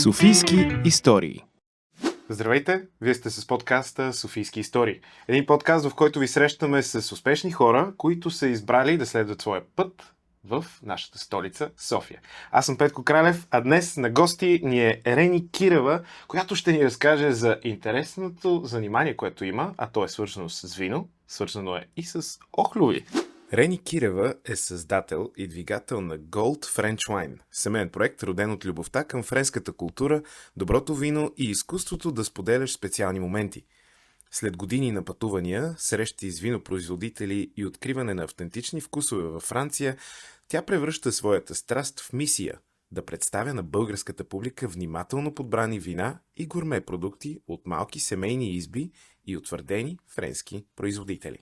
Софийски истории. Здравейте! Вие сте с подкаста Софийски истории. Един подкаст, в който ви срещаме с успешни хора, които са избрали да следват своя път в нашата столица София. Аз съм Петко Кралев, а днес на гости ни е Рени Кирева, която ще ни разкаже за интересното занимание, което има, а то е свързано с вино, свързано е и с охлюви. Рени Кирева е създател и двигател на Gold French Wine, семейен проект, роден от любовта към френската култура, доброто вино и изкуството да споделяш специални моменти. След години на пътувания, срещи с винопроизводители и откриване на автентични вкусове във Франция, тя превръща своята страст в мисия да представя на българската публика внимателно подбрани вина и гурме продукти от малки семейни изби и утвърдени френски производители.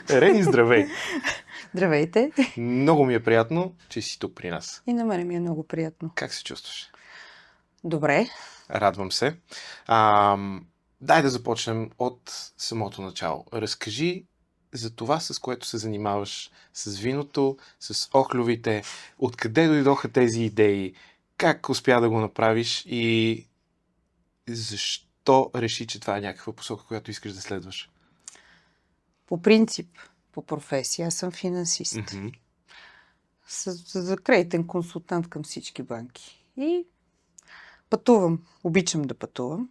Рени, здравей! Здравейте! Много ми е приятно, че си тук при нас. И на мен ми е много приятно. Как се чувстваш? Добре. Радвам се. Дай да започнем от самото начало. Разкажи за това, с което се занимаваш, с виното, с охлювите, откъде дойдоха тези идеи, как успя да го направиш и защо реши, че това е някаква посока, която искаш да следваш? По принцип, по професия, аз съм финансист. За кредитен консултант към всички банки. И пътувам. Обичам да пътувам.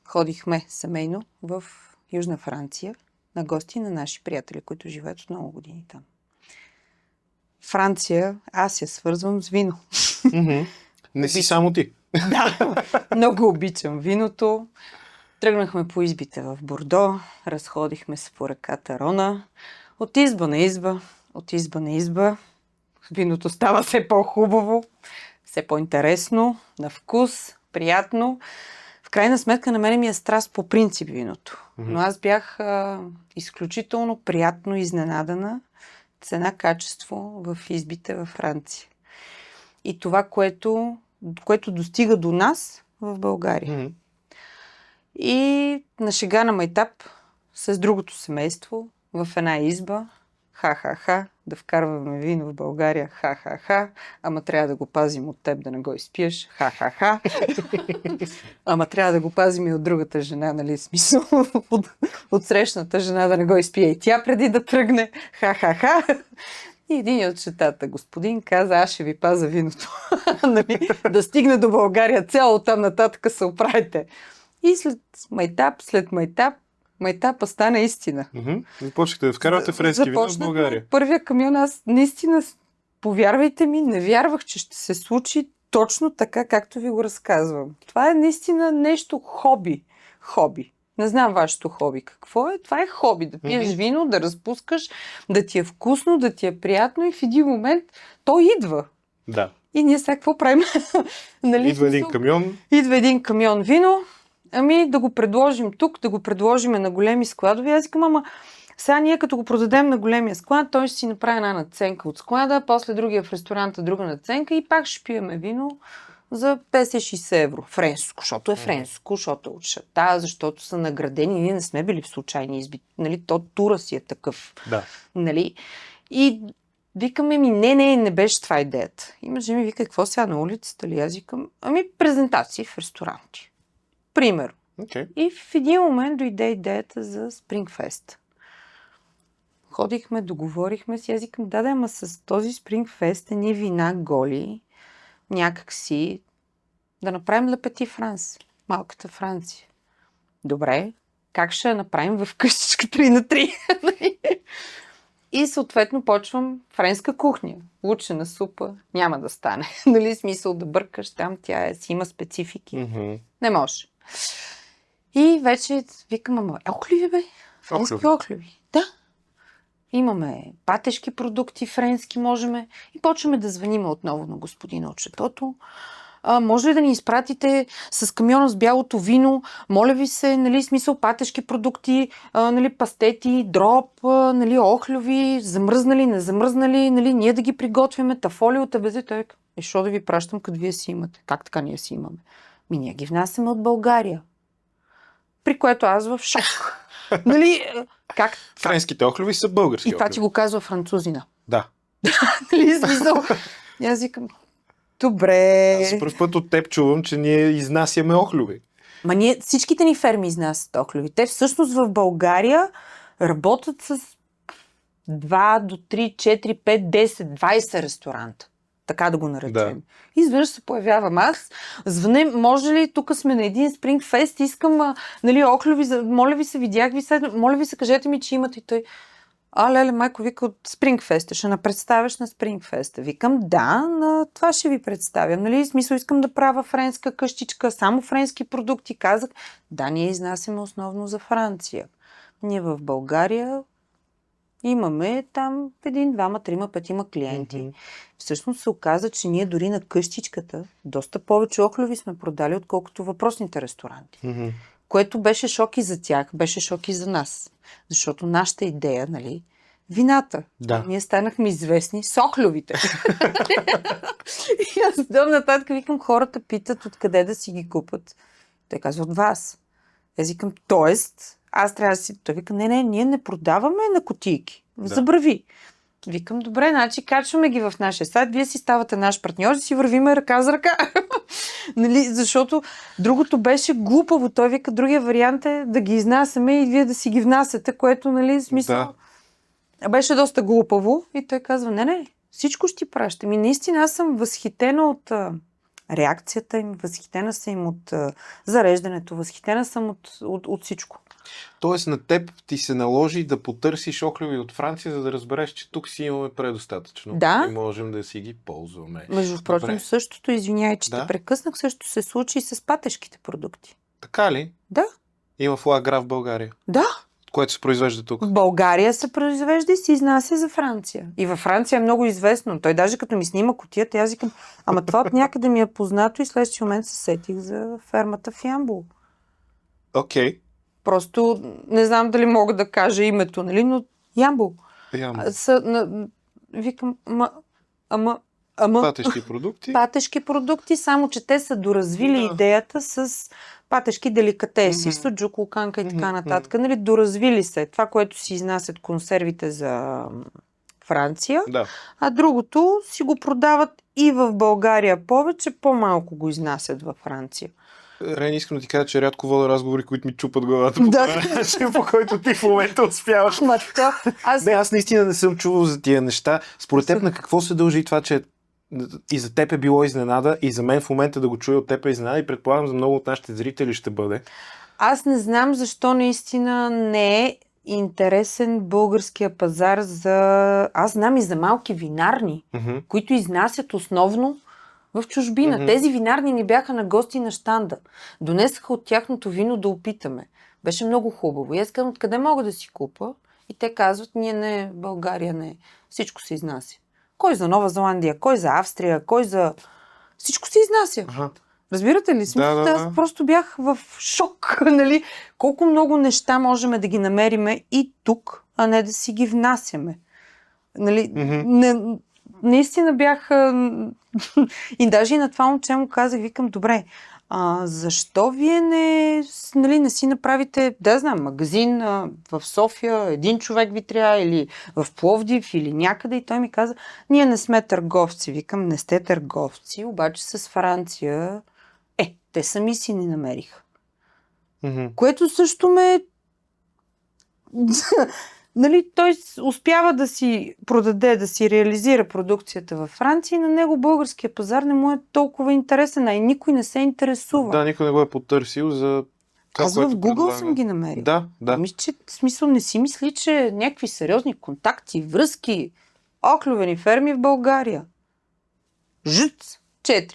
Ходихме семейно в Южна Франция на гости на наши приятели, които живеят от много години там. Франция, аз я свързвам с вино. Не си само ти. Да, много обичам виното. Тръгнахме по избите в Бордо, разходихме се по реката Рона. От изба на изба, от изба на изба. Виното става все по-хубаво, все по-интересно, на вкус, приятно. В крайна сметка на мен ми е страст по принцип виното. Но аз бях изключително приятно изненадана цена-качество в избите във Франция. И това, което достига до нас в България. И на шега на майтап с другото семейство в една изба, ха-ха-ха, да вкарваме вино в България, ха-ха-ха, ама трябва да го пазим от теб да не го изпиеш, ха-ха-ха, ама трябва да го пазим и от другата жена, нали, смисъл, от срещната жена да не го изпие и тя преди да тръгне, ха-ха-ха. И един от четата господин каза, аз ще ви паза виното, нали, да стигне до България цяло, там нататък се оправите. И след майтапа стана истина. Започнахте да вкарвате френски вина в България. Първия камион, аз наистина, повярвайте ми, не вярвах, че ще се случи точно така, както ви го разказвам. Това е наистина нещо хоби. Не знам вашето хоби какво е. Това е хоби. Да пиеш вино, да разпускаш, да ти е вкусно, да ти е приятно и в един момент то идва. Да. И ние сега какво правим? Нали, Идва един камион. Идва един камион вино. Ами да го предложим тук, да го предложим на големи складови. Аз казвам, ама сега ние като го продадем на големия склад, той ще си направи една надценка от склада, после другия в ресторанта друга надценка и пак ще пиеме вино за 50-60 евро. Френско, защото е френско, защото е от шата, защото са наградени. Ние не сме били в случайни изби. Нали, то тура си е такъв. Да. Нали? И викаме ми, не беше това идеята. И мъжа ми вика, какво сега на улицата ли? Аз викам, ами презентации в ресторанти. Пример. Okay. И в един момент дойде идеята за Спрингфест. Ходихме, договорихме си. Аз викам, да, ама с този Спрингфест е ни вина голи, някак си да направим Ле Пети Франс, малката Франция. Добре, как ще я направим в къщичка 3x3? И съответно почвам френска кухня. Лучена супа няма да стане. Нали, смисъл да бъркаш там, тя си има специфики. Не може. И вече викам, ама охлюви, бе? Френски охлюви. Да. Имаме патешки продукти, френски можеме. И почваме да звъниме отново на господина от шетото. Може ли да ни изпратите с камиона с бялото вино? Моля ви се, нали, смисъл патешки продукти, нали, пастети, дроб, нали, охлюви, замръзнали, не замръзнали, нали, ние да ги приготвяме, тафолиота, безе. Той що да ви пращам, като вие си имате? Как така ние си имаме? Ние ги внасяме от България. При което аз в шок. Нали, как? Френските охлюви са български И това охлюви. ти го казва французина. Да. Нали, смисъл? И аз викам, Добре. Аз за първ път от теб чувам, че ние изнасяме охлюви. Ма ние, всичките ни ферми изнасят охлюви. Те всъщност в България работят с 2 до 3, 4, 5, 10, 20 ресторанта. Така да го наречем. Да. Изведнъж се появявам аз. Звъне, може ли, тук сме на един Спрингфест, искам, охлюви, моля ви се, видях ви след, моля ви се, кажете ми, че имате. И той, леле, майко, вика от Спрингфеста, ще напредставяш на Спрингфеста. Викам, да, на това ще ви представям. Нали, в смисъл, искам да правя френска къщичка, само френски продукти. Казах, да, ние изнасяме основно за Франция. Ние в България имаме там 1, 2, 3, 5 клиенти. Мгм. Всъщност се оказа, че ние дори на къщичката доста повече охлюви сме продали, отколкото въпросните ресторанти. Мгм. Което беше шок и за тях, беше шок и за нас. Защото нашата идея, нали, вината. Да. Ние станахме известни с охлювите. И аз дом нататък викам, хората питат откъде да си ги купат. Той казва, от вас. Аз викам, тоест, аз трябва да си... Той вика, не, ние не продаваме на кутийки. Да. Забрави. Викам, добре, значи качваме ги в нашия сайт, вие си ставате наш партньор и си вървиме ръка за ръка. Нали? Защото другото беше глупаво. Той вика, другия вариант е да ги изнасяме и вие да си ги внасяте, което, нали, смисъл... Беше доста глупаво и той казва, не, всичко ще ти пращам. И наистина аз съм възхитена от реакцията им, възхитена съм от зареждането, възхитена съм от всичко. Тоест на теб ти се наложи да потърсиш охлюви от Франция, за да разбереш, че тук си имаме предостатъчно. Да. И можем да си ги ползваме. Между впрочем, Добре. същото, извинявай, че Да. те прекъснах, също се случи и с патешките продукти. Така ли? Да. Има флагра в България, Да. което се произвежда тук. В България се произвежда и се изнася за Франция. И във Франция е много известно. Той даже като ми снима кутията, аз викам, ама това от някъде ми е познато и следващия момент се сетих за фермата в Ямбол. Окей. Просто не знам дали мога да кажа името, нали, но Ямбол. Викам, ама Патещи продукти. патешки продукти, само че те са доразвили идеята с патешки деликатеси, суджук, луканка и така нататък. Нали, доразвили се. Това, което си изнасят консервите за Франция, Да. а другото си го продават и в България повече, по-малко го изнасят във Франция. Рен, искам да ти кажа, че рядко вода разговори, които ми чупат главата Да. по начин, по който ти в момента успяваш. Аз наистина не съм чувал за тия неща. Според теб на какво се дължи това, че и за теб е било изненада, и за мен в момента да го чуя от теб е изненада, и предполагам за много от нашите зрители ще бъде. Аз не знам защо наистина не е интересен българския пазар за... Аз знам и за малки винарни, които изнасят основно в чужбина. Тези винарни ни бяха на гости на щанда. Донесаха от тяхното вино да опитаме. Беше много хубаво. И аз казвам, откъде мога да си купа? И те казват, ние не, България не. Всичко се изнася. Кой за Нова Зеландия, кой за Австрия, кой за... Всичко се изнася. Ага. Разбирате ли? Да. Аз просто бях в шок. Нали? Колко много неща можем да ги намериме и тук, а не да си ги внасяме. Нали? Наистина бях... И даже и на това момче му казах, викам, добре, защо вие не си направите, да знам, магазин в София, един човек ви трябва, или в Пловдив, или някъде. И той ми каза, ние не сме търговци. Викам, не сте търговци, обаче с Франция, те сами си ни намериха. Което също ме... Нали, той успява да си продаде, да си реализира продукцията във Франция и на него българския пазар не му е толкова интересен, а и никой не се интересува. Да, никой не го е потърсил за... Аз в Google съм ги намерил. Да. Мисля, че в смисъл не си мисли, че някакви сериозни контакти, връзки, оклювени ферми в България. Жуц 4.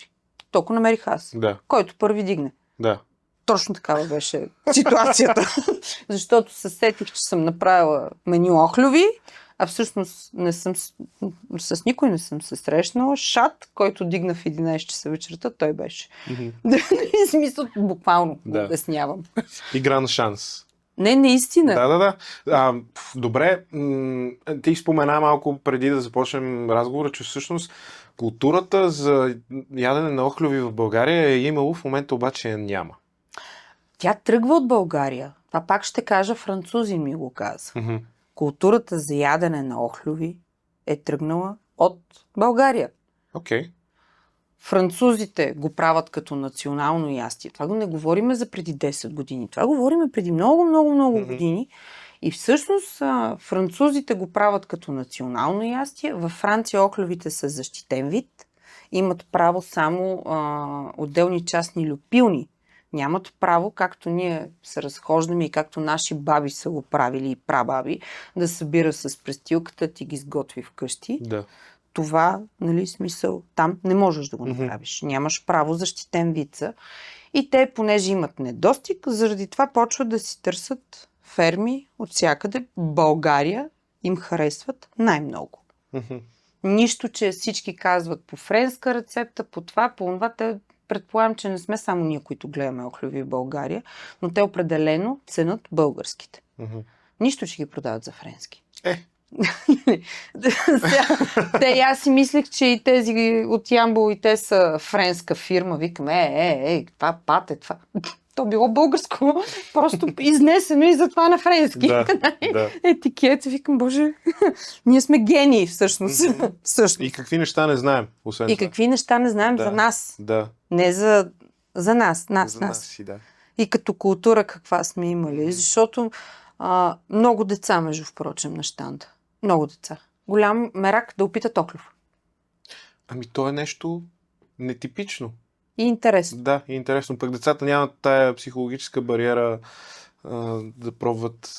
Толкова намерих аз. Да. Който първи дигне. Да. Точно такава беше ситуацията. Защото се сетих, че съм направила меню охлюви, а всъщност с никой не съм се срещнала. Шат, който дигна в 11 часа вечерта, той беше. В смисъл, буквално го обяснявам. Игра на шанс. Не, наистина. Да. Добре, ти спомена малко преди да започнем разговора, че всъщност културата за ядене на охлюви в България е имало, в момента обаче я няма. Тя тръгва от България. Това пак ще кажа, французи ми го каза. Културата за ядене на охлюви е тръгнала от България. Окей. Французите го правят като национално ястие. Това го не говориме за преди 10 години. Това говориме преди много, много, много години. И всъщност французите го правят като национално ястие. Във Франция оклювите са защитен вид. Имат право само отделни частни люпилни. Нямат право, както ние се разхождаме и както наши баби са го правили и прабаби, да събира с престилката, ти ги сготви вкъщи. Да. Това, нали, смисъл, там не можеш да го направиш. Нямаш право, защитен вид са. И те, понеже имат недостиг, заради това почват да си търсят ферми от всякъде. България им харесват най-много. Нищо, че всички казват по френска рецепта, по това, по това. Те предполагам, че не сме само ние, които гледаме охлюви в България, но те определено ценят българските. Нищо, че ги продават за френски. Те, аз си мислех, че и тези от Ямбол и те са френска фирма. Викам, това пате, това. То било българско, просто изнесено и затова на френски. Да. Етикет, викам, боже, ние сме гении всъщност. И какви неща не знаем, освен това. Какви неща не знаем за нас. Да. Не за нас. За нас си, да. И като култура каква сме имали. Защото много деца, между впрочем, на щанда. Много деца. Голям мерак да опитат оклюв. Ами то е нещо нетипично. И интересно. Да, и интересно. Пък децата нямат тая психологическа бариера да пробват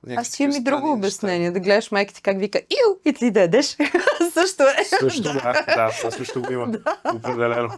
някакви. Аз имам и друго обяснение. Да гледаш майка ти как вика и ти да ядеш. Също е. Също, да. Това също го има. Определено.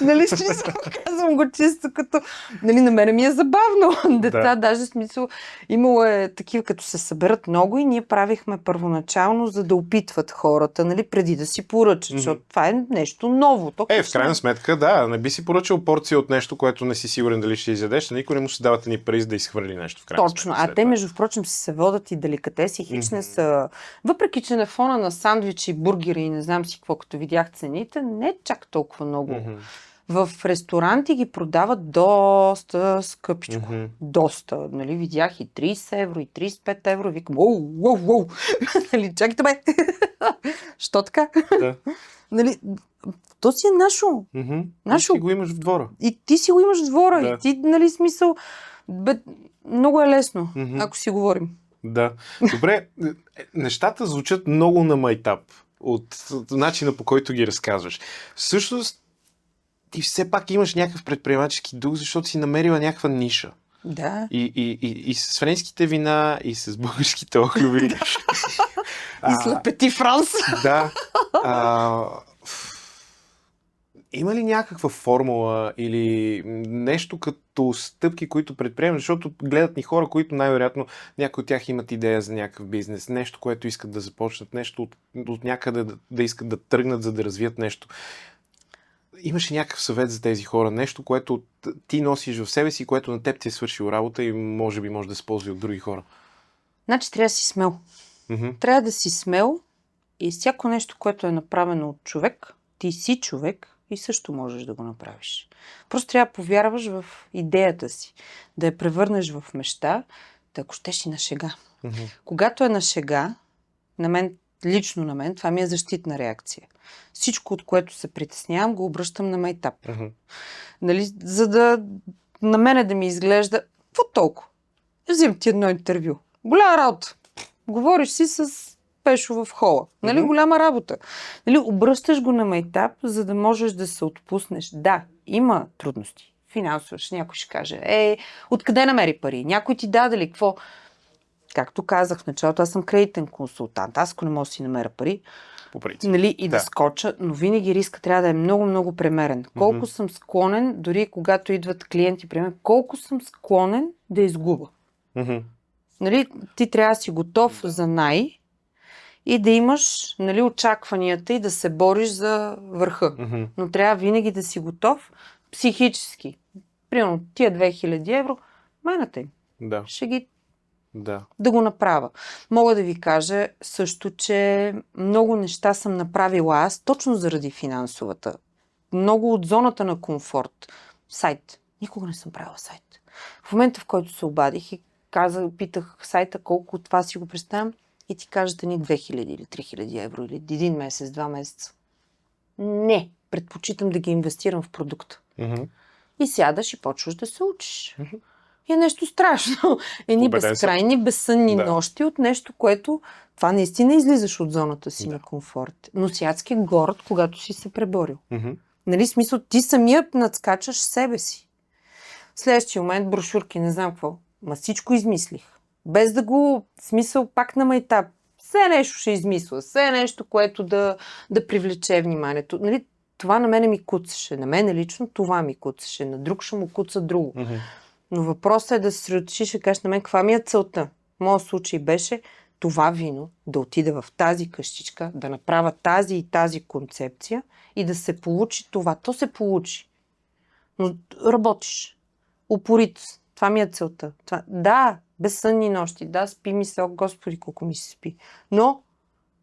Нали, смисъл, казвам го чисто като... Нали, на мене ми е забавно. Деца, даже смисъл, имало е такива, като се съберат много и ние правихме първоначално, за да опитват хората, нали, преди да си поръчат, защото това е нещо ново. В крайна сметка, да, не би си поръчал порция от нещо, което не си сигурен дали ще изядеш, никой не му се давате ни пари, за да изхвърли нещо. В крайна Точно, сметка, те, между впрочем, се водят и деликатеси, хич не са... Въпреки, че на фона на сандвичи, бургери и не знам си какво, като видях цените, не е чак толкова много. В ресторанти ги продават доста скъпичко. Доста. Нали, видях и 30 евро, и 35 евро. Викам, уау. Нали, чакайте бе. Що така? Да. Нали, то си е нашо. Нашо. Ти го имаш в двора. И ти си го имаш в двора. Да. И ти, нали, смисъл... много е лесно, ако си говорим. Да. Добре, нещата звучат много на майтап от начина, по който ги разказваш. Всъщност, ти все пак имаш някакъв предприемачески дух, защото си намерила някаква ниша. Да. И с френските вина, и с българските охлюви. И с Ла Пети Франс. Да. Има ли някаква формула или нещо като стъпки, които предприемат? Защото гледат ни хора, които най-вероятно някои от тях имат идея за някакъв бизнес, нещо, което искат да започнат, нещо от някъде да искат да тръгнат, за да развият нещо. Имаш ли някакъв съвет за тези хора? Нещо, което ти носиш в себе си, което на теб ти е свършило работа и може би може да се ползва от други хора? Значи трябва да си смел. Трябва да си смел и всяко нещо, което е направено от човек, ти си човек, и също можеш да го направиш. Просто трябва да повярваш в идеята си, да я превърнеш в мечта, да ако щеш и на шега. Когато е на шега, лично на мен, това ми е защитна реакция. Всичко, от което се притеснявам, го обръщам на майтап. Нали, за да на мене да ми изглежда, какво толкова? Взимам ти едно интервю. Голяма работа. Говориш си с Пешо в хола. Нали, голяма работа. Нали, обръщаш го на майтап, за да можеш да се отпуснеш. Да, има трудности. Финансоваш. Някой ще каже, откъде намери пари? Някой ти даде ли? Какво? Както казах в началото, аз съм кредитен консултант. Аз ако не мога да си намеря пари, по принцип. Нали, и да скоча, но винаги риска трябва да е много, много премерен. Колко съм склонен, дори когато идват клиенти при мен, колко съм склонен да изгубя. Нали, ти трябва да си готов за и да имаш, нали, очакванията и да се бориш за върха. Но трябва винаги да си готов психически. Примерно, тия 2000 евро, майната им. Да. Ще ги да го направя. Мога да ви кажа също, че много неща съм направила аз, точно заради финансовата. Много от зоната на комфорт. Сайт. Никога не съм правила сайт. В момента, в който се обадих и питах сайта колко от това си го представям, и ти кажете ни 2000 или 3000 евро или един месец, 2 месеца. Не. предпочитам да ги инвестирам в продукта. Мгм. И сядаш и почваш да се учиш. И е нещо страшно. Едни Убеден съм. безкрайни, безсънни Да. нощи от нещо, което това наистина излизаш от зоната си Да. на комфорт. Но си адски горд, когато си се преборил. Мгм. Нали, смисъл, ти самия надскачаш себе си. В следващия момент брошурки, не знам какво. Ма всичко измислих. Без да го, смисъл, пак на майтап. Все нещо ще измисля. Все нещо, което да привлече вниманието. Нали, това на мене ми куцаше. На мене лично това ми куцаше. На друг ще му куца друго. Мгм. Но въпросът е да се съсредоточиш и кажеш на мен каква ми е целта. В моят случай беше това вино да отида в тази къщичка, да направя тази и тази концепция и да се получи това. То се получи. Но работиш. Упорито. Това ми е целта. Това... Да, безсънни нощи. Да, спи ми се, о Господи, колко ми се спи. Но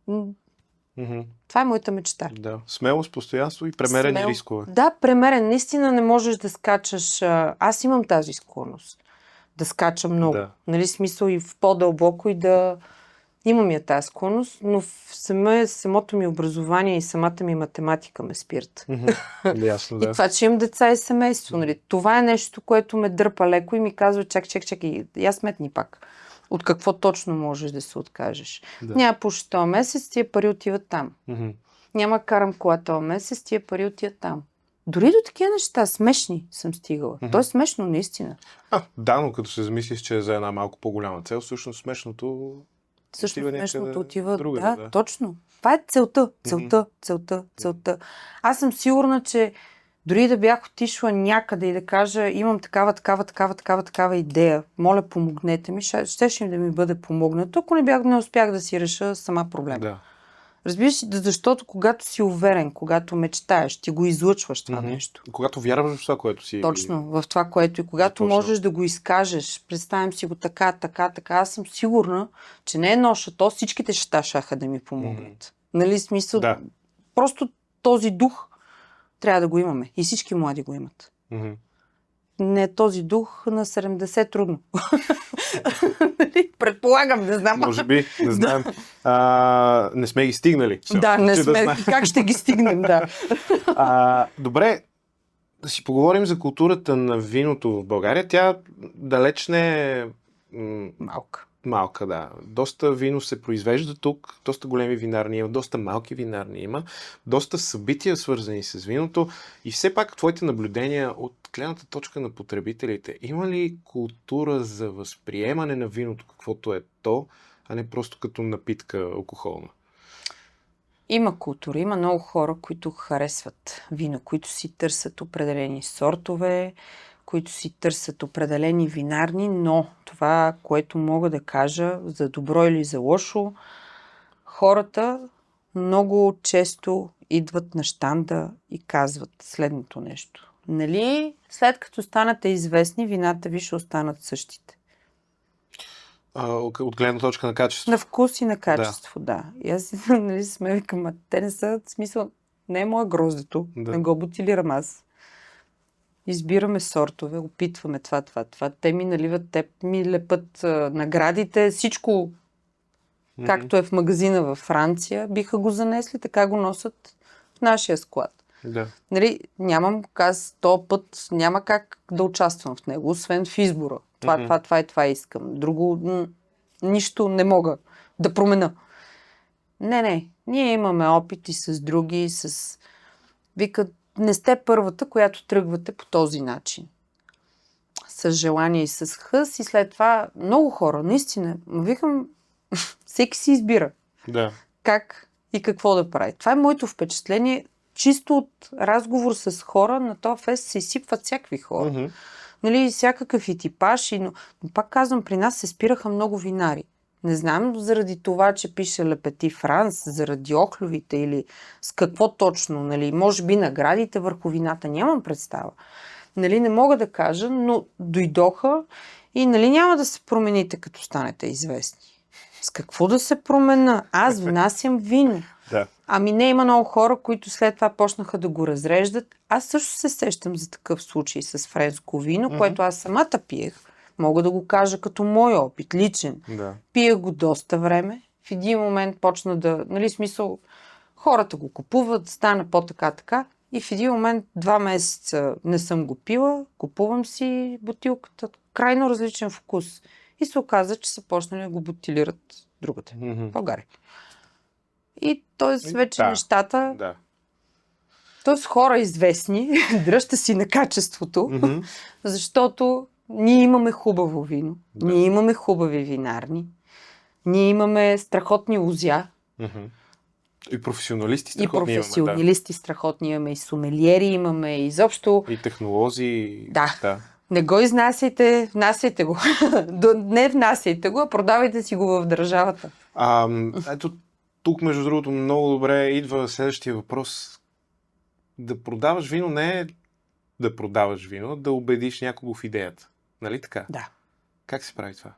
Мгм. това е моята мечта. Да. Смелост, постоянство и премерени Смел. рискове. Да, премерен. Наистина не можеш да скачаш. Аз имам тази склонност. Да скачам много. Да. Нали, смисъл и в по-дълбоко и да... Имам я тази склонност, но в самото ми образование и самата ми математика ме спират. Мгм. Ясно, И да. това, че имам деца и семейство. Нали. Това е нещо, което ме дърпа леко и ми казва, чакай, я сметни пак. От какво точно можеш да се откажеш? Да. Няма пуша този месец, тия пари отиват там. Мгм. Няма карам кола този месец, тия пари отиват там. Дори до такива неща, смешни съм стигала. То е смешно, наистина. Да, но като се замислиш, че е за една малко по-голяма цел, всъщност смешното Всъщност отива някъде смешното отива... другаде, Да, да. точно. Това е целта. Аз съм сигурна, че дори да бях отишла някъде и да кажа, имам такава идея, моля, помогнете ми, щеше им да ми бъде помогнато, ако не успях да си реша сама проблема. Да. Разбираш, защото когато си уверен, когато мечтаеш, ти го излъчваш това Мгм. нещо. Когато вярваш в това, което си... Точно, в това, което и когато Започнал. можеш да го изкажеш, представям си го така, аз съм сигурна, че не е ноша, то всичките ща шаха да ми помогнат. Нали, смисъл, Да. просто този дух трябва да го имаме. И всички млади го имат. Мгм. Не е този дух на 70 трудно. Нали, предполагам, не знам. Може би, не знаем. Не сме ги стигнали. все Да, още, не че сме. знаем. Как ще ги стигнем, да. Добре, да си поговорим за културата на виното в България. Тя далеч не е Малка. малка, да. Доста вино се произвежда тук, доста големи винарни има, доста малки винарни има, доста събития свързани с виното и все пак твоите наблюдения от гледната точка на потребителите. Има ли култура за възприемане на виното, каквото е то, а не просто като напитка алкохолна? Има култура, има много хора, които харесват вино, които си търсят определени сортове, които си търсят определени винарни, но това, което мога да кажа, за добро или за лошо, хората много често идват на щанда и казват следното нещо. Нали, след като станете известни, вината ви ще останат същите. От гледна точка на качество. На вкус и на качество, да. И аз нали, сме викам, те не са, в смисъл, не е мое гроздето, Да. не го бутилирам аз. Избираме сортове, опитваме това. Те ми наливат, те ми лепат наградите, всичко, както е в магазина във Франция, биха го занесли, така го носят в нашия склад. Да. Нали, нямам, аз този път няма как да участвам в него, освен в избора. Това искам. Друго, нищо не мога да променя. Не. Ние имаме опити с други, викат, не сте първата, която тръгвате по този начин. С желание и с хъс и след това много хора, наистина, викам, всеки си избира Да. как и какво да прави. Това е моето впечатление. Чисто от разговор с хора на този фест се изсипват всякакви хора. Мгм. Нали, всякакъв и типаж. Но пак казвам, при нас се спираха много винари. Не знам заради това, че пише Ле Пети Франс, заради охлювите или с какво точно. Нали, може би наградите върху вината. Нямам представа. Нали, не мога да кажа, но дойдоха и нали, няма да се промените, като станете известни. С какво да се промена? Аз внасям вино. Да. Ами не, има много хора, които след това почнаха да го разреждат. Аз също се сещам за такъв случай с френско вино, което аз самата пиех. Мога да го кажа като мой опит, личен. Да. Пиех го доста време. В един момент почна да, нали, смисъл, хората го купуват, стана по-така. И в един момент 2 месеца не съм го пила, купувам си бутилката, крайно различен вкус. И се оказа, че са почнали да го бутилират другата, в България. И т.е. вече нещата, Да. т.е. хора известни, дръжте си на качеството, защото ние имаме хубаво вино, ние имаме хубави винарни, ние имаме страхотни лозя. И професионалисти страхотни имаме. И професионалисти страхотни имаме, и сомелиери имаме, и изобщо... И технолози. Да. Не го изнасяйте, внасяйте го. Не внасяйте го, а продавайте си го в държавата. Ето тук, между другото, много добре идва следващия въпрос. Да продаваш вино не е да продаваш вино, да убедиш някого в идеята. Нали така? Да. Как се прави това?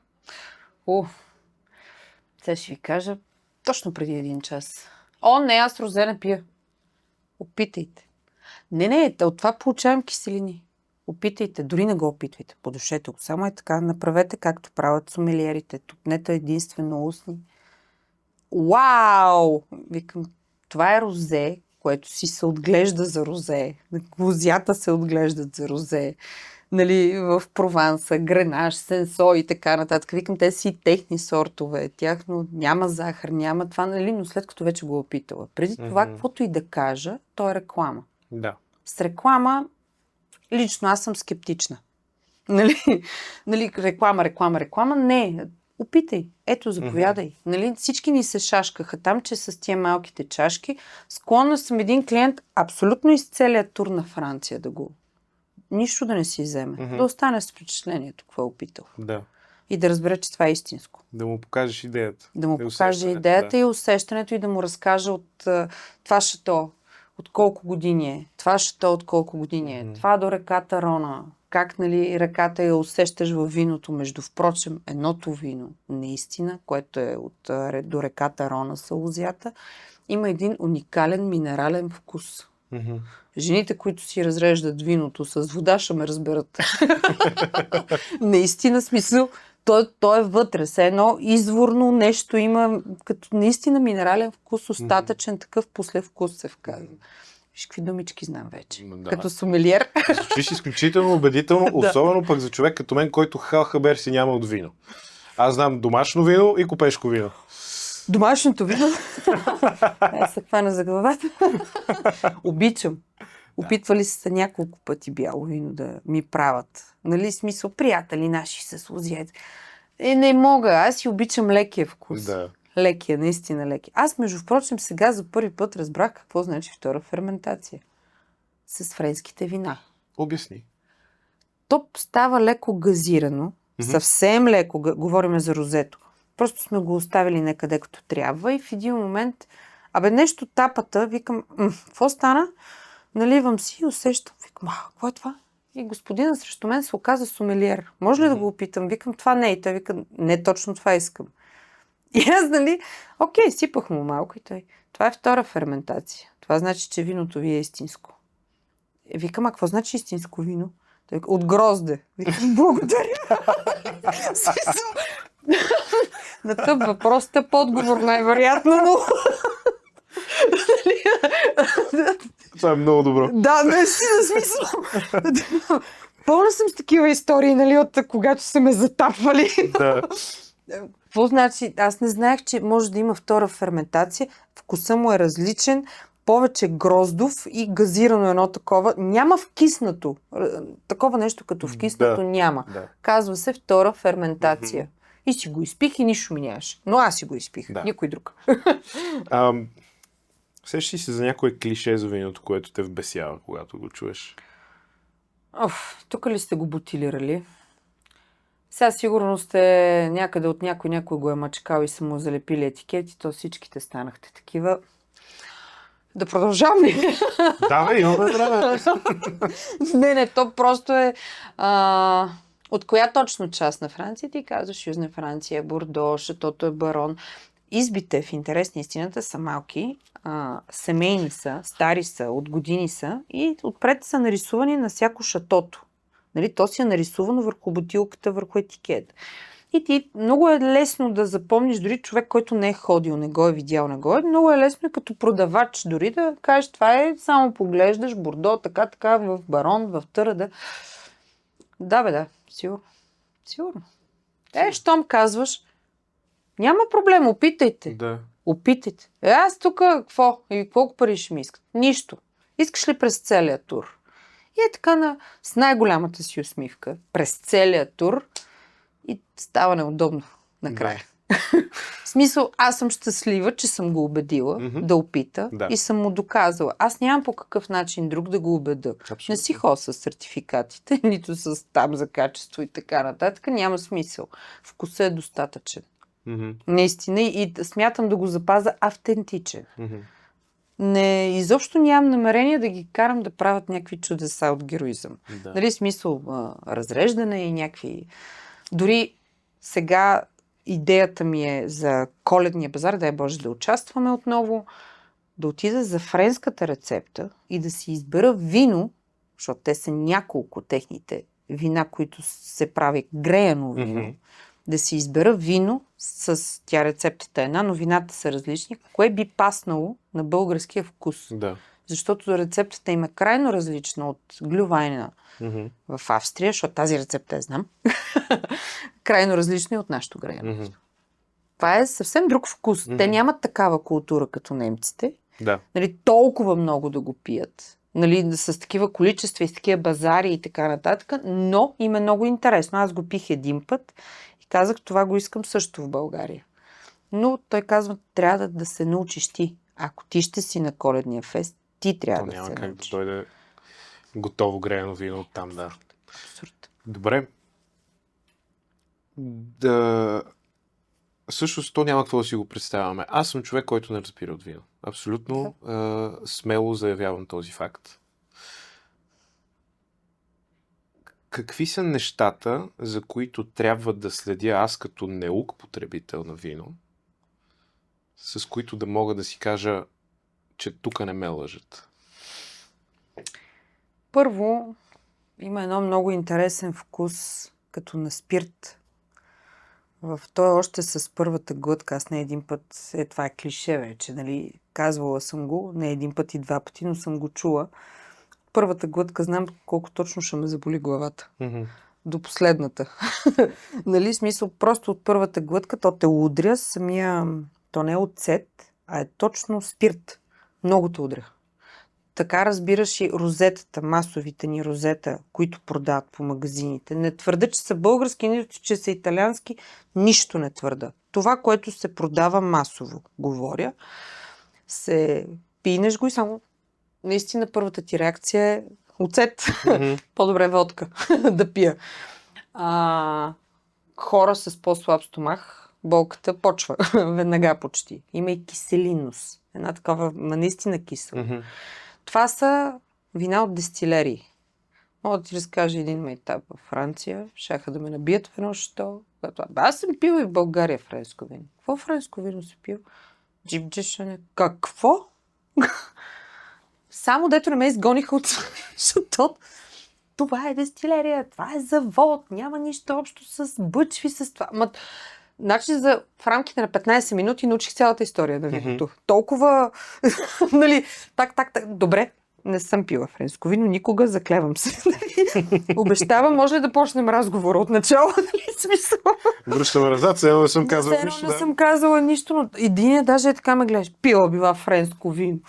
Сега ще ви кажа точно преди 1 час. Не, аз розе не пия. Опитайте. Не, от това получавам киселини. Опитайте, дори не го опитвайте. Подушете го. Само е така, направете както правят сомелиерите. Тупнете единствено устни. Вау! Викам, това е розе, което си се отглежда за розе. Лозята се отглеждат за розе. Нали, в Прованса, Гренаж, Сенсо и така нататък. Викам, те си техни сортове. Тяхно няма захар, няма това, нали, но след като вече го опитала. Преди това, каквото и да кажа, то е реклама. Да. С реклама, лично аз съм скептична. Нали, реклама. Не, опитай. Ето, заповядай. Нали, всички ни се шашкаха там, че с тия малките чашки. Склонна съм един клиент абсолютно из целия тур на Франция да го... Нищо да не си вземе. Да остане с впечатлението, какво е опитал. Да. И да разбере, че това е истинско. Да му покажеш идеята. Да му покаже идеята и усещането и да му разкаже от това шато, от колко години е. Това шато от колко години е. Това до реката Рона. Как, нали, реката я усещаш във виното. Между впрочем, едното вино, наистина, което е до реката Рона са лозята, има един уникален минерален вкус. Жените, които си разреждат виното с вода, ще ме разберат. Наистина, смисъл, то е вътре. Все едно изворно нещо има, като наистина минерален вкус, остатъчен такъв послевкус се вказва. Виж какви думички знам вече. Да. Като сомелиер. Звучиш изключително убедително, особено пък за човек като мен, който хабер си няма от вино. Аз знам домашно вино и купешко вино. Домашното вино? Се хвана за главата. Обичам. Опитвали се няколко пъти бяло вино да ми правят. Нали, смисъл, приятели наши с лозият. Не мога. Аз си обичам лекия вкус. Да. Лекия, наистина лекия. Аз, между впрочем, сега за първи път разбрах какво значи втора ферментация. С френските вина. Обясни. То става леко газирано. Съвсем леко. Говорим за розето. Просто сме го оставили некъде като трябва и в един момент, нещо тапата, викам, какво стана? Наливам си и усещам, викам, какво е това? И господина срещу мен се оказа сомелиер. Може ли да го опитам? Викам, това не е. И той вика, не точно това искам. И аз, окей, сипах му малко и той, това е втора ферментация. Това значи, че виното ви е истинско. Викам, какво значи истинско вино? Той вика, от грозде. Викам, благодаря. На тъп въпрос, тъп отговор най-вероятно, но... Това е много добро. Да, наистина смисъл. Пълна съм с такива истории, от когато са ме затапвали. Да. Какво значи? Аз не знаех, че може да има втора ферментация. Вкуса му е различен, повече гроздов и газирано едно такова. Няма вкиснато. Такова нещо като вкиснато няма. Да. Казва се втора ферментация. И си го изпих и нищо ми нямаше. Но аз си го изпих. Да. Никой друг. Сещаш ли се за някое клише за виното, което те вбесява, когато го чуеш? Тук ли сте го бутилирали? Сега сигурно сте някъде от някой го е мачкал и са му залепили етикети, то всичките станахте такива. Да продължавам ли? Давай, имаме време. Не, то просто е... От коя точно част на Франция? Ти казваш Южна Франция, Бордо, шатото е Барон. Избите в интерес на истината са малки, семейни са, стари са, от години са и отпред са нарисувани на всяко шатото. Нали, то си е нарисувано върху бутилката, върху етикет. И ти много е лесно да запомниш, дори човек, който не е ходил, не го е видял, не го е. Много е лесно и като продавач дори да кажеш, това е, само поглеждаш, Бордо, така, в Барон, в Търада. Да, бе, да, сигурно. Сигурно. Щом казваш, няма проблем, опитайте. Да. Опитайте. Аз тук какво? И колко пари ще ми искат? Нищо. Искаш ли през целия тур? И е така с най-голямата си усмивка. През целия тур и става неудобно накрая. В смисъл, аз съм щастлива, че съм го убедила да опита и съм му доказала. Аз нямам по какъв начин друг да го убеда. Абсолютно. Не си ходя с сертификатите, нито с там за качество и така нататък. Няма смисъл. Вкусът е достатъчен. Наистина. И смятам да го запазя автентичен. Не, изобщо нямам намерение да ги карам да правят някакви чудеса от героизъм. Да. Нали, смисъл разреждане и някакви... Дори сега идеята ми е за коледния базар, дай Боже да участваме отново, да отида за френската рецепта и да си избера вино, защото те са няколко техните вина, които се прави греяно вино, да си избера вино с тя рецептата една, но вината са различни, кое би паснало на българския вкус. Да. Защото рецептата им е крайно различна от глювайна в Австрия, защото тази рецепта я знам. Крайно различна и от нашото греяно. Това е съвсем друг вкус. Те нямат такава култура като немците. Да. Нали, толкова много да го пият. Нали, с такива количества и с такива базари и така нататък, но им е много интересно. Аз го пих един път и казах, това го искам също в България. Но той казва, трябва да се научиш ти. Ако ти ще си на коледния фест, ти трябва да се научиш. Няма как да дойде готово греяно вино оттам, да. Абсурд. Добре. Всъщност, то няма какво да си го представяме. Аз съм човек, който не разбира от вино. Абсолютно смело заявявам този факт. Какви са нещата, за които трябва да следя аз като неук потребител на вино, с които да мога да си кажа, че тук не ме лъжат? Първо, има едно много интересен вкус, като на спирт. Той още с първата глътка, аз не един път, това е клише вече, нали, казвала съм го, не един път и два пъти, но съм го чула. Първата глътка знам колко точно ще ме заболи главата. До последната. Нали, смисъл, просто от първата глътка, то те удря то не е оцет, а е точно спирт. Много те удря. Така разбираш и розетата, масовите ни розета, които продават по магазините. Не твърда, че са български, нито че са италиански, нищо не твърда. Това, което се продава масово, говоря, се пинеш го и само наистина първата ти реакция е оцет. По-добре водка да пия. Хора с по-слаб стомах, болката почва веднага почти. Има и киселинност. Една такава, наистина кисела. Това са вина от дестилерии. Мога да ти разкажа един майтап във Франция. Шаха да ме набият в едно шато. Аз съм пил и в България френско вино. Какво френско вино си пил? Джибджешане. Какво? Само дето не ме изгониха от шатото. Това е дестилерия, това е завод, няма нищо общо с бъчви, с това. Значи в рамките на 15 минути научих цялата история на виното. Толкова, нали, так. Добре, не съм пила френско вино, никога, заклевам се. Обещавам, може ли да почнем разговора от начало, нали, смисъл? Връщаме назад, не съм казала нищо. Не съм казала нищо, но един даже е така ме гледаш. Пила била френско вино.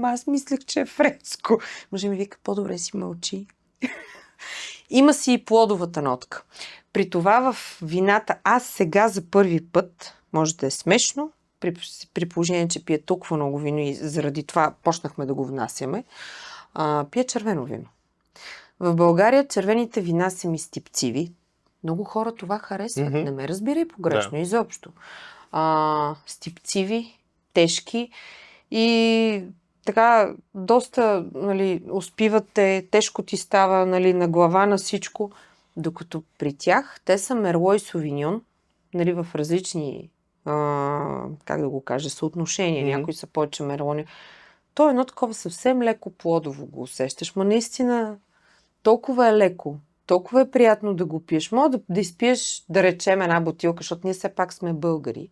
Аз мислех, че е френско. Може ми вика, по-добре си мълчи. Има си и плодовата нотка. При това в вината, аз сега за първи път, може да е смешно, при положение, че пия толкова много вино и заради това почнахме да го внасяме, пия червено вино. В България червените вина са ми стипциви. Много хора това харесват. Не ме разбирай погрешно, изобщо. Стипциви, тежки и така доста, нали, успивате, тежко ти става, нали, на глава, на всичко. Докато при тях те са мерло и совиньон, нали, в различни как да го кажа, съотношения. Някои са повече мерлони. То е едно такова съвсем леко плодово го усещаш. Ма наистина толкова е леко. толкова е приятно да го пиеш. Може да изпиеш, да речем, една бутилка, защото ние все пак сме българи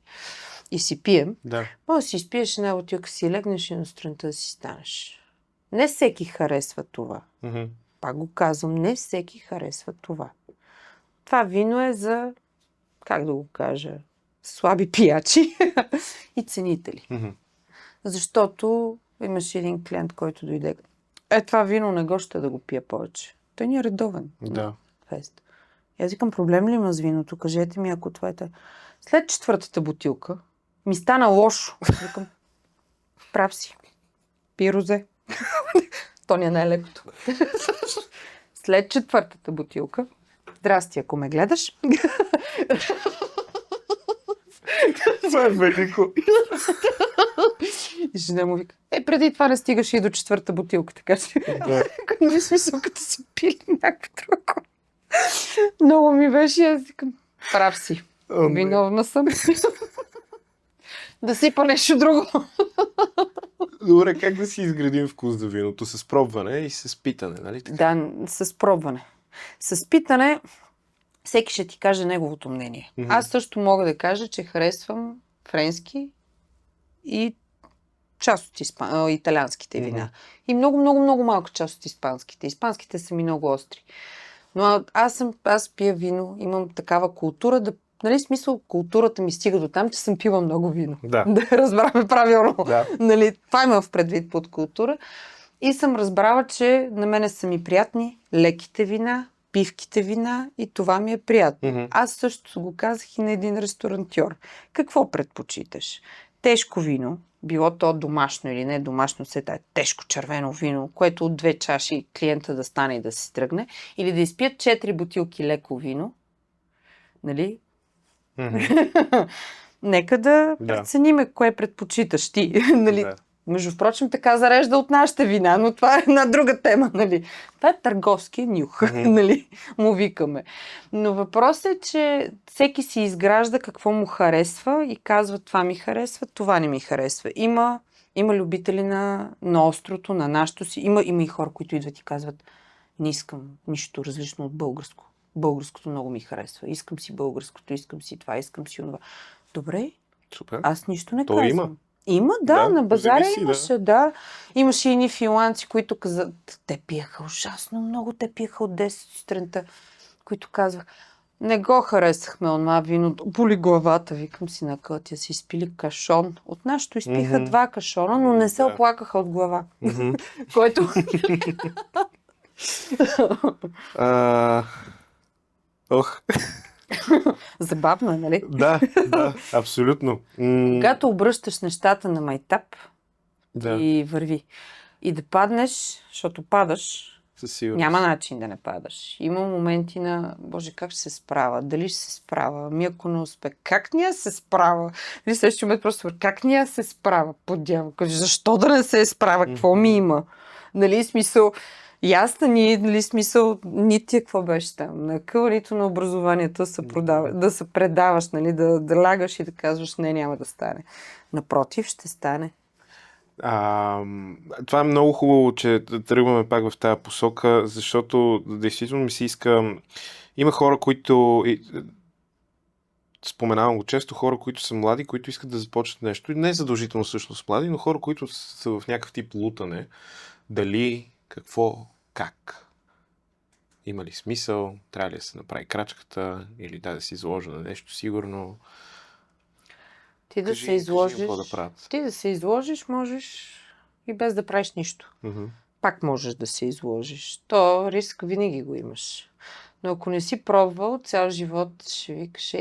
и си пием. Да. Може да си изпиеш една бутилка, си легнеш и на сутринта да си станеш. Не всеки харесва това. Мгм. Пак го казвам, не всеки харесва това. Това вино е за, как да го кажа, слаби пиячи и ценители. Мгм. Защото имаше един клиент, който дойде. Това вино не го ще да го пия повече. Той ни е редовен. Да. Фест. И аз викам, проблем ли има с виното? Кажете ми, ако това е тъй. След четвъртата бутилка ми стана лошо. Викам, прав си. Пи розе. То ни е най-лекото. След четвъртата бутилка, здрасти, ако ме гледаш. Това е велико. И жена му вика, преди това не стигаш и до четвърта бутилка, така че Да. нали смисъл, като си пили някакво друго. Много ми беше, аз викам, прав си, виновна съм. Да сипа нещо друго. Добре, как да си изградим вкус за виното? С пробване и с питане, нали така? Да, с пробване. С питане, всеки ще ти каже неговото мнение. Мгм. Аз също мога да кажа, че харесвам френски и част от италианските вина. Мгм. И много, много, много малка част от испанските. Испанските са ми много остри. Но аз пия вино, имам такава култура, нали, смисъл, културата ми стига до там, че съм пила много вино. Да. Да разбраме правилно. Да. Нали, това имам в предвид под култура. И съм разбрала, че на мене са ми приятни леките вина, пивките вина и това ми е приятно. Мгм. Аз също го казах и на един ресторантьор. Какво предпочиташ? Тежко вино, било то домашно или не домашно, се е тежко червено вино, което от 2 чаши клиента да стане и да се тръгне, или да изпият 4 бутилки леко вино, нали? Мгм. Нека да Да. прецениме кое предпочиташ ти, нали? Да. Между впрочем, така зарежда от нашите вина, но това е една друга тема, нали? Това е търговски нюх, Мгм. нали? Му викаме. Но въпросът е, че всеки си изгражда какво му харесва и казва, това ми харесва, това не ми харесва. Има любители на острото, на нашето си. Има и хора, които идват и казват, не искам нищо различно от българско. Българското много ми харесва. Искам си българското, искам си това, искам си онова. Добре, Супер. аз нищо не То казвам. има. Има, да, на базара зависи, имаше, да. Имаше и ни финландци, които казват, те пиеха ужасно много, те пиеха от 10 сутринта, които казвах, не го харесахме онова вино, боли главата, викам си на кътя, си изпили кашон. От нашото изпиха Мгм. 2 кашона, но не се Да. оплакаха от глава. Мгм. Което... Ох, Забавно е, нали? да, абсолютно. Когато обръщаш нещата на майтап Да, и върви. И да паднеш, защото падаш, със сигурност. няма начин да не падаш. Има моменти на, Боже, как ще се справя? Дали ще се справя? Ами ако не успе, как ние се справя? Или следващия момент просто, как ние се справя? Подява. Защо да не се справя? Какво ми има? Нали, смисъл, ясна ни, нали, смисъл, ни ти какво беше там? На къването на образованието да се предаваш, нали, да лягаш и да казваш, не, няма да стане. Напротив, ще стане. Това е много хубаво, че тръгваме пак в тази посока, защото действително ми се иска... Има хора, които... Споменавам го често, хора, които са млади, които искат да започнат нещо. И не е задължително всъщност млади, но хора, които са в някакъв тип лутане. Дали, какво, как? Има ли смисъл? Трябва ли да се направи крачката? Или да се изложи на нещо сигурно? Ти да Кажи се им изложиш. какво да правят. Ти да се изложиш, можеш и без да правиш нищо. Мгм. Пак можеш да се изложиш. То риск винаги го имаш. Но ако не си пробвал, цял живот ще викаш,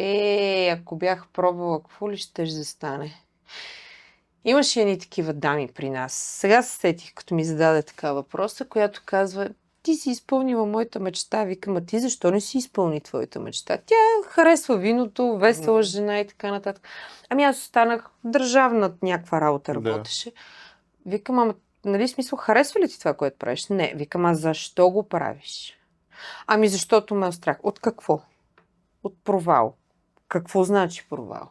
ако бях пробвала, какво ли ще застане? Имаше едни такива дами при нас. Сега се сетих, като ми зададе така въпроса, която казва, ти си изпълнила моята мечта. Викам, а ти защо не си изпълни твоята мечта? Тя харесва виното, весела жена и така нататък. Ами аз останах държавна някаква работа работеше. Викам, ама нали смисъл, харесва ли ти това, което правиш? Не. Викам, а защо го правиш? Ами защото ме е страх. От какво? От провал. Какво значи провал?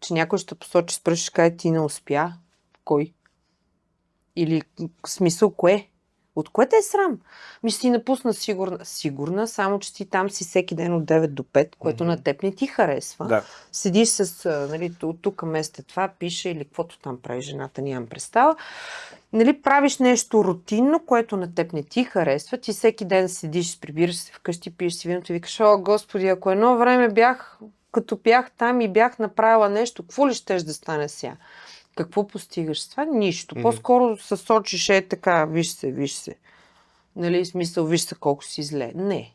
Че някой ще посочи с пръст, ще каже, ти не успя. Кой? Или в смисъл кое? От кое те е срам? Ми си напусна сигурна, само че ти там си всеки ден от 9 до 5, което на теб не ти харесва. Да. Седиш с, нали, тук месте това, пише или каквото там прави жената, нямам представа. Нали, правиш нещо рутинно, което на теб не ти харесва. Ти всеки ден седиш, прибираш се вкъщи, пиеш си виното и викаш, о, Господи, ако едно време като бях там и бях направила нещо, какво ли щеш да стане сега? Какво постигаш с това? Нищо. По-скоро се сочиш така, виж се. Нали, смисъл, виж се колко си зле. Не.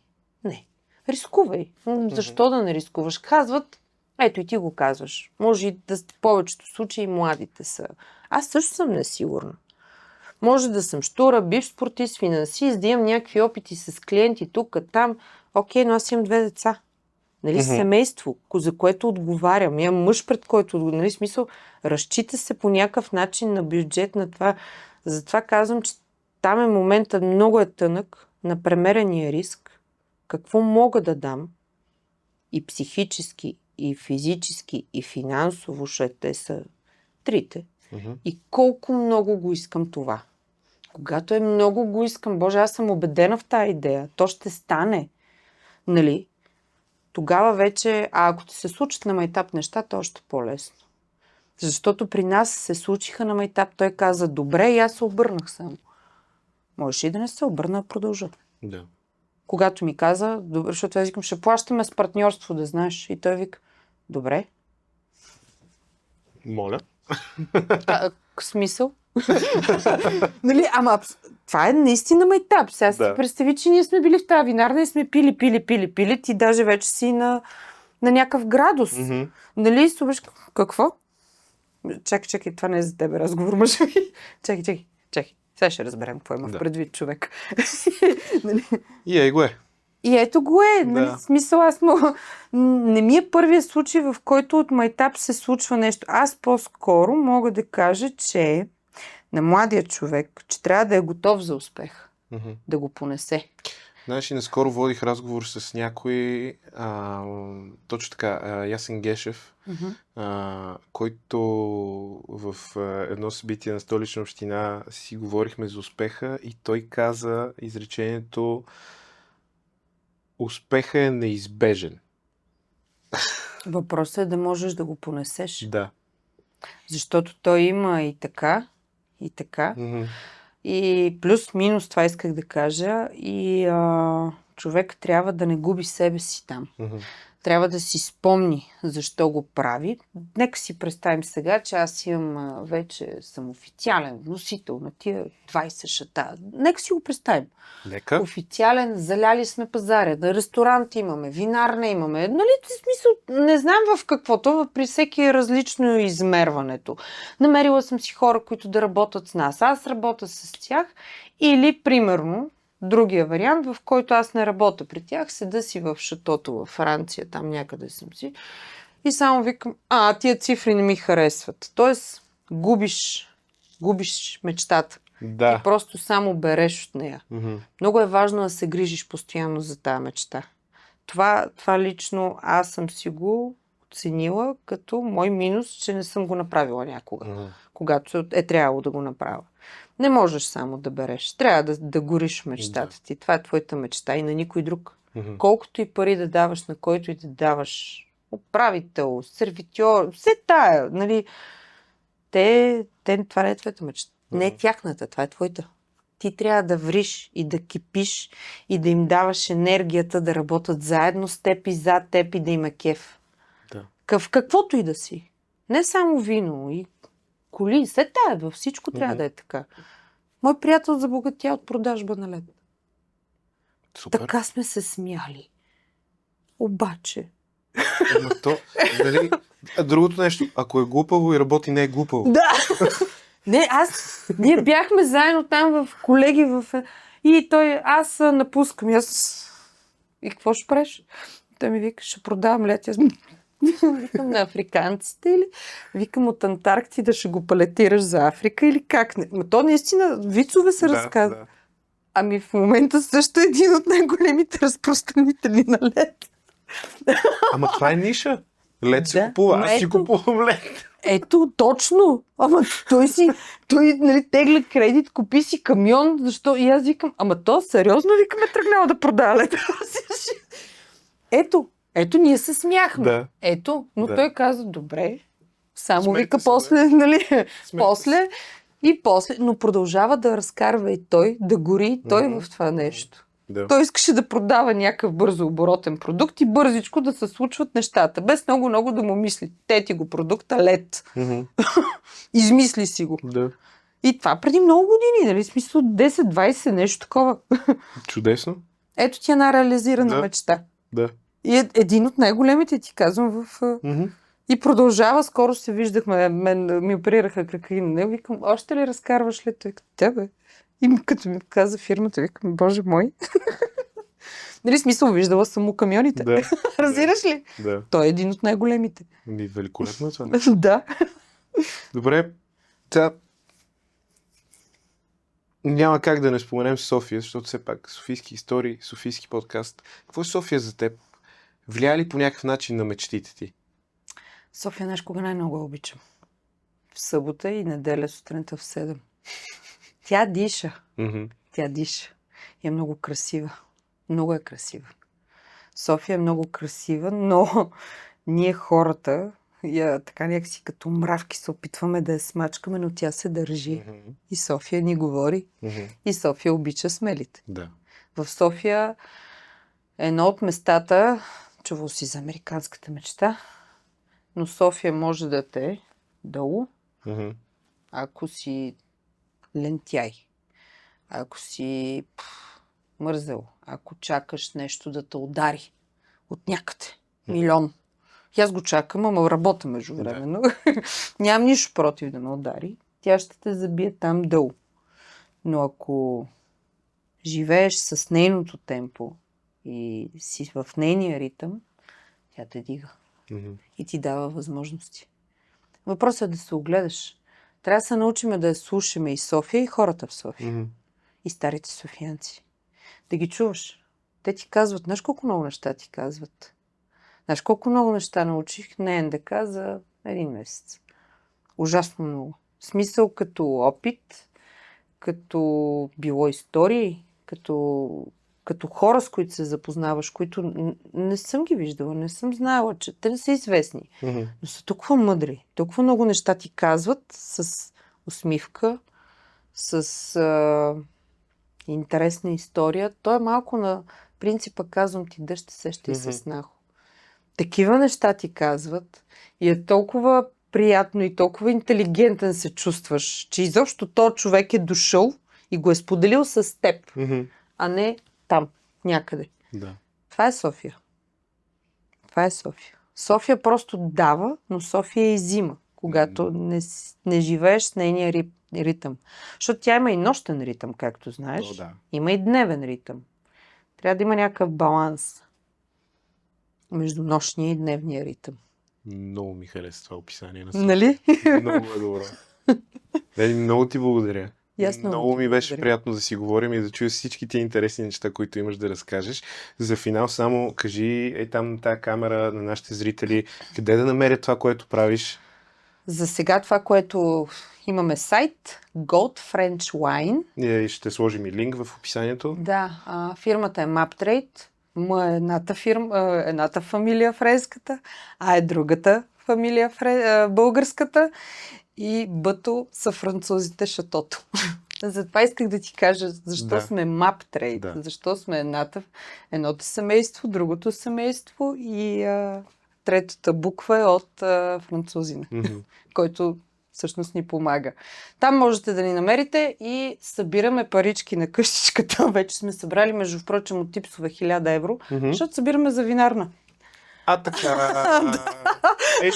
Рискувай. Защо да не рискуваш? Казват, ето и ти го казваш. Може и да в повечето случаи младите са. Аз също съм несигурна. Може да съм щура, бивш спортист, финансист, да имам някакви опити с клиенти тук, там. Окей, но аз имам 2 деца. Нали, семейство, за което отговарям. Имам мъж, пред който отговарям. Нали, смисъл, разчита се по някакъв начин на бюджет на това. Затова казвам, че там е моментът много е тънък на премерения риск. Какво мога да дам и психически, и физически, и финансово, защото те са трите. И колко много го искам това. Когато много го искам, Боже, аз съм убедена в тази идея. То ще стане. Нали? Тогава вече, ако ти се случат на майтап неща, то е още по-лесно. Защото при нас се случиха на майтап. Той каза, добре, и аз се обърнах само. Можеш и да не се обърна, а продължа. Да. Когато ми каза, добре, защото аз викам, ще плащаме с партньорство, да знаеш. И той вика, добре. Моля. Смисъл? Нали, ама това е наистина майтап. Сега си представи, че ние сме били в тази винарна и сме пили. Ти даже вече си на някакъв градус. Нали, слушаш, какво? Чакай, това не е за тебе разговор, мъжа ми. Чакай. Сега ще разберем какво има в предвид човек. Нали? И го е. И ето го е. Нали? Смисъл, не ми е първият случай, в който от майтап се случва нещо. Аз по-скоро мога да кажа, че на младия човек, че трябва да е готов за успех. Да го понесе. Знаеш, и наскоро водих разговор с някой, точно така, Ясен Гешев, който в едно събитие на Столична община си говорихме за успеха и той каза изречението успеха е неизбежен. Въпросът е да можеш да го понесеш. Да. Защото той има и така. И плюс-минус, това исках да кажа. И човек трябва да не губи себе си там. Трябва да си спомни защо го прави. Нека си представим сега, че аз имам вече съм официален носител на тия 20 шата. Нека си го представим. Нека. Официален, заляли сме пазаря. На ресторант имаме, винарна имаме. Нали, в смисъл, не знам в каквото, при всеки е различно измерването. Намерила съм си хора, които да работят с нас. Аз работя с тях или, примерно, другия вариант, в който аз не работя при тях, седа си в шатото във Франция, там някъде съм си и само викам, тия цифри не ми харесват. Тоест, губиш мечтата. Да. Ти просто само береш от нея. Много е важно да се грижиш постоянно за тази мечта. Това лично аз съм си го оценила като мой минус, че не съм го направила някога, когато е трябвало да го направя. Не можеш само да береш. Трябва да гориш мечтата ти. Това е твоята мечта и на никой друг. Колкото и пари да даваш, на който и да даваш управител, сервитьор, все тая, нали, това не е твоята мечта. Не е тяхната, това е твоята. Ти трябва да вриш и да кипиш и да им даваш енергията да работят заедно с теб и за теб и да има кеф. Да. В каквото и да си. Не само вино и коли, все тая, във всичко трябва да е така. Мой приятел забогатя от продажба на лед. Супер. Така сме се смяли. Обаче... Другото нещо, ако е глупаво и работи, не е глупаво. Да! Ние бяхме заедно там в колеги и аз напускам. И какво ще правиш? Той ми вика, ще продавам лед. Аз викам на африканците или викам от Антарктида ще го палетираш за Африка или как? То наистина вицове се разказва. Да. Ами в момента също е един от най-големите разпространители на лед. Ама това е ниша. Лед си купува. Аз си купувам лед. Ето, точно. Ама той нали, тегля кредит, купи си камион, защо? И аз викам, ама то сериозно викаме тръгнал да продава лед. Ето, ние се смяхме. Да. Ето, но Да. той каза, добре, само Смейте вика се, после, нали, Смейте после, но продължава да разкарва и той, да гори и той Мгм. в това нещо. Да. Той искаше да продава някакъв бързо оборотен продукт и бързичко да се случват нещата, без много да му мисли. Те ти го продукта лед. Мгм. Измисли си го. Да. И това преди много години, нали? В смисъл 10-20, нещо такова. Чудесно. Ето ти една реализирана Да. мечта. Да. И един от най-големите, ти казвам, Мгм. и продължава. Скоро се виждахме, ми оперираха крака и на него. Викам, още ли разкарваш ли? Той тебе. И като ми каза фирмата, викам, боже мой. Нали, смисъл, виждала съм му камионите. Да. Разбираш ли? Да. Той е един от най-големите. Великолепно е това. Да. Добре, сега няма как да не споменем София, защото все пак Софийски истории, Софийски подкаст. Какво е София за теб? Влияе ли по някакъв начин на мечтите ти? София, знаеш кога най-много я обичам? В събота и неделя сутринта в 7. Тя диша. Мгм. Тя диша. И е много красива. Много е красива. София е много красива, но ние хората, така някакси като мравки се опитваме да я смачкаме, но тя се държи. Мгм. И София ни говори. Мгм. И София обича смелите. Да. В София е едно от местата, чувал си за американската мечта, но София може да те долу, Мгм. ако си лентяй, ако си мързел, ако чакаш нещо да те удари от някъде. Милион. И аз го чакам, ама работя междувременно. Нямам нищо против да ме удари. Тя ще те забие там долу. Но ако живееш с нейното темпо и си в нейния ритъм, тя те дига Мгм. и ти дава възможности. Въпросът е да се огледаш. Трябва да се научим да я слушаме и София, и хората в София. Мгм. И старите софиянци. Да ги чуваш. Те ти казват, знаеш колко много неща ти казват. Знаеш колко много неща научих на НДК за един месец. Ужасно много. В смисъл като опит, като било истории, като хора, с които се запознаваш, които не съм ги виждала, не съм знаела, че те не са известни. Мгм. Но са толкова мъдри. Толкова много неща ти казват с усмивка, с интересна история. То е малко на принципа казвам ти да ще сеща и с нахо. Такива неща ти казват и е толкова приятно и толкова интелигентен се чувстваш, че изобщо този човек е дошъл и го е споделил с теб, Мгм. а не там, някъде. Да. Това е София. Това е София. София просто дава, но София изима, когато не живееш с нейния ритъм. Защото тя има и нощен ритъм, както знаеш. О, да. Има и дневен ритъм. Трябва да има някакъв баланс между нощния и дневния ритъм. Много ми хареса това описание на София. Нали? Много е добро. Много ти благодаря. Ясно. Много ми беше приятно да си говорим и да чуя всички тия интересни неща, които имаш да разкажеш. За финал само кажи там на тази камера на нашите зрители, къде да намерят това, което правиш. За сега това, което имаме сайт Gold French Wine. И ще сложим и линк в описанието. Да, фирмата е MapTrade. М е едната фамилия френската, а е другата фамилия българската и Бъто са французите шатото. Затова исках да ти кажа защо сме MapTrade. Да. Защо сме едното семейство, другото семейство и третата буква е от французина, който всъщност ни помага. Там можете да ни намерите и събираме парички на къщичката. Вече сме събрали, между впрочем, от типсове 1000 евро, защото събираме за винарна. Така.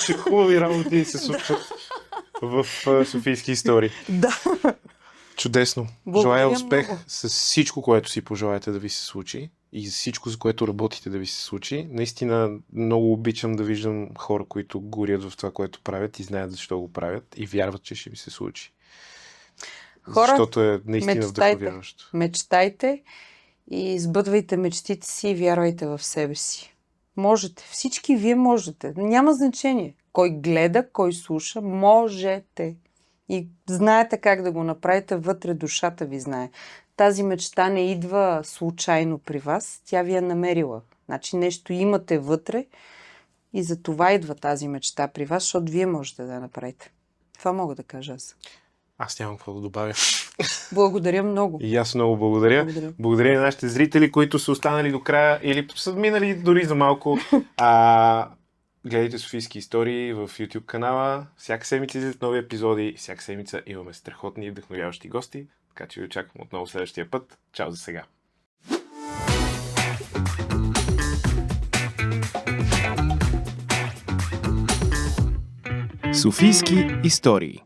Че хубави работи се случват в Софийски истории. Да. Чудесно. Желая успех с всичко, което си пожелаете да ви се случи и всичко, за което работите да ви се случи. Наистина много обичам да виждам хора, които горят в това, което правят и знаят защо го правят и вярват, че ще ви се случи. Хора, защото е наистина вдъхновяващо. Мечтайте и сбъдвайте мечтите си и вярвайте в себе си. Можете. Всички вие можете. Няма значение. кой гледа, кой слуша, можете. И знаете как да го направите, вътре душата ви знае. Тази мечта не идва случайно при вас, тя ви е намерила. Значи нещо имате вътре и за това идва тази мечта при вас, защото вие можете да я направите. Това мога да кажа аз. Аз нямам какво да добавя. Благодаря много. И аз много благодаря. Благодаря на нашите зрители, които са останали до края или са минали дори за малко. Гледайте Софийски истории в YouTube канала. Всяка седмица излизат нови епизоди. Всяка седмица имаме страхотни и вдъхновяващи гости. Така че ви очаквам отново следващия път. Чао за сега! Софийски истории.